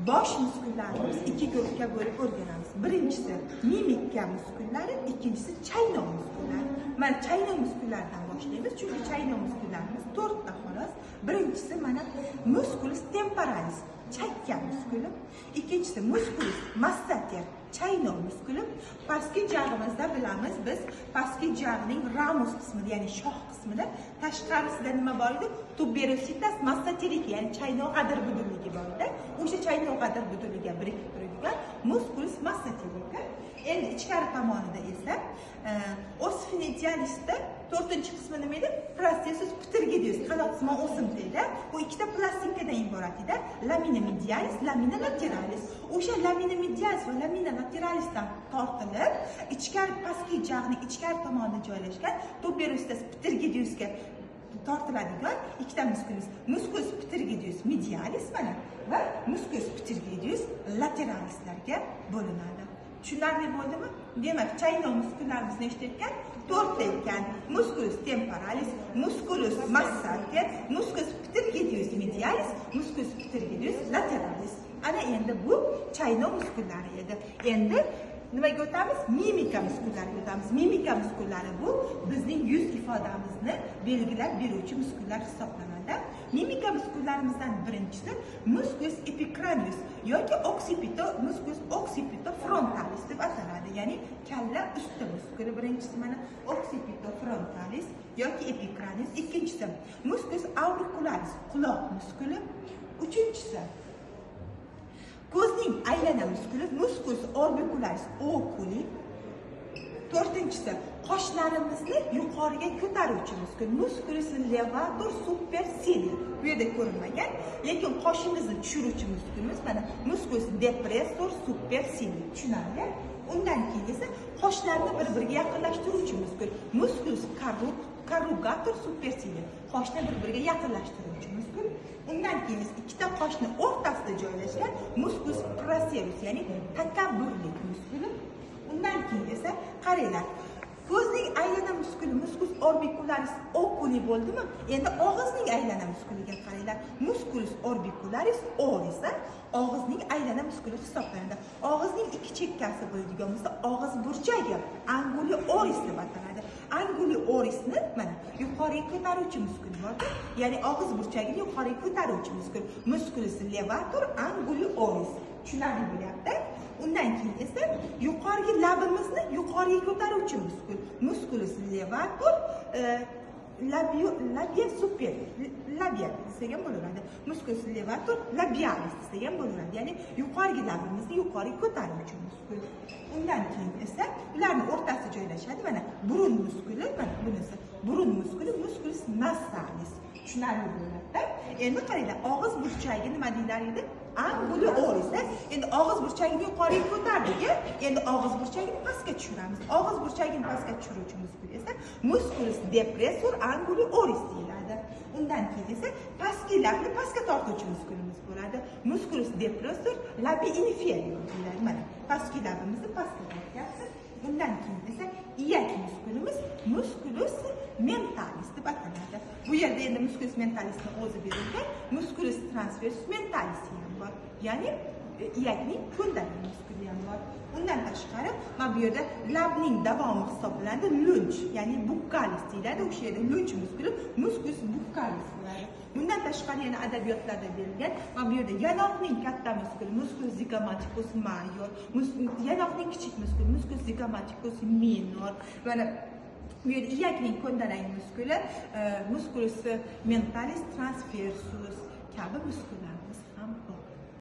bosh muskullarimiz ikki guruhga bo'lib o'rganamiz. Birinchisi mimika muskullari, ikkinchisi chaynov muskullari. Mana chaynov muskullaridan boshlaymiz, chunki chaynov muskullarimiz 4 ta xolos. Birinchisi mana musculus temporalis, chakka muskuli. Ikkinchisi musculus masseter, chaynov muskuli. Pastki jag'imizda bilamiz biz, pastki jag'ning ramus qismida, ya'ni shoh qismida tashqarisida nima bor edi? Tuberositas masseteriki, ya'ni chaynov g'adir budunligi bor edi. O'sha chaynov g'adir budunligiga birikib turadigan musculus masseteriki. Endi ichkari tomonida esa ossifinidialisda 4-qismi nima edi? Processus ptergidius, qanotsimon o'simta edi. Bu ikkita plastinkadan iborat edi. Lamina medialis, lamina lateralis. O'sha lamina medialis va lamina lateralisdan tortilib, ichkari pastki jag'ning ichkari tomonida joylashgan tuberositas ptergidiusga tortiladigan ikkita muskulus. Musculus ptergidius medialis mana va musculus ptergidius lateralislarga bo'linadi. Tushunarli bo'ldimi? Demak, chaynov muskullarimizni eshitayotgan 4 ta ekan. Musculus temporalis, musculus masseter, musculus ptergidius medialis, musculus ptergidius lateralis. Ana endi bu chaynov muskullari edi. Endi nimaga o'tamiz? Mimika muskullariga o'tamiz. Mimika muskullari bu bizning yuz ifodamizni belgilab beruvchi muskullar hisoblanadi. Mimika muskullarimizdan birinchisi musculus epicranius yoki musculus occipitofrontalis deb ataladi. Ya'ni kalla usti muskuli. Birinchisi mana occipitofrontalis yoki epicranius, ikkinchisi musculus auricularis, quloq muskuli. Uchinchisi ko'zning aylana muskuli, musculus orbicularis oculi. 4-si qoshlarimizni yuqoriga ko'taruvchi muskul, musculus levator supercilior. Bu yerda ko'rinmagan, lekin qoshimizni tushiruvchi muskulimiz mana musculus depressor supercilior. Tushunarli? Undan keyin esa qoshlarni bir-biriga yaqinlashtiruvchi muskul, musculus corrugator supercilior. Qoshni bir-biriga yaqinlashtiruvchi muskul. Undan keyin ikkita qoshni o'rtasida joylashgan musculus procerus, ya'ni takabburlik muskuli. Undan keyin esa qaranglar, ko'zning aylana muskuli musculus orbicularis oculi bo'ldimi? Endi og'izning aylana muskuliga qaranglar. Musculus orbicularis oris og'izning aylana muskuli hisoblanadi. Og'izning ikki chekkasi bo'ladigan bo'lsa, og'iz burchagi anguli oris deb ataladi. Anguli orisni mana yuqoriga ko'taruvchi muskul bor-ku, ya'ni og'iz burchagini yuqoriga ko'taruvchi muskul, musculus levator anguli oris. Tushunarli bo'lyapti? Undan keyin esa yuqorgi labimizni yuqoriga ko'taruvchi muskul, musculus levator labia superior, labia degan bo'laveradi. Musculus levator labialis degan bo'laveradi. Ya'ni yuqorgi labimizni yuqoriga ko'taruvchi muskul. Undan keyin esa ularning o'rtasida joylashadi. Mana burun muskuli, mana bunisi burun muskuli, musculus nasalis. Tushunarli bo'lyapti? Endi qaranglar, og'iz burchagi nima deyiladi edi? Anguli oris. Endi og'iz burchagini yuqoriga ko'tardik. Endi og'iz burchagini pastga tushiramiz. Og'iz burchagini pastga tushiruvchi muskul esa musculus depressor anguli oris deyiladi. Undan keyin esa pastki labni pastga tortuvchi muskulimiz bo'ladi. Musculus depressor labi inferior deyiladi. Mana pastki labimizni pastga tortyapmiz. Undan keyin esa iyak muskulimiz musculus mentalis deb ataladi. Bu yerda endi musculus mentalisni o'zi berilgan, musculus transversus mentalis ham bor. Ya'ni iyakning ko'ndalik muskuli ham bor. Undan tashqari mana bu yerda labning davomi hisoblanadi lunch, ya'ni buccalis deyiladi. O'sha yerda lunch muskuli musculus buccalis bo'ladi. Bundan tashqari yana adabiyotlarda berilgan, mana bu yerda yanoqning katta muskuli musculus zygomaticus major, yanoqning kichik muskuli musculus zygomaticus minor. Mana bu yerda iyakning ko'ndalang muskuli musculus mentalis transversus kabi muskullar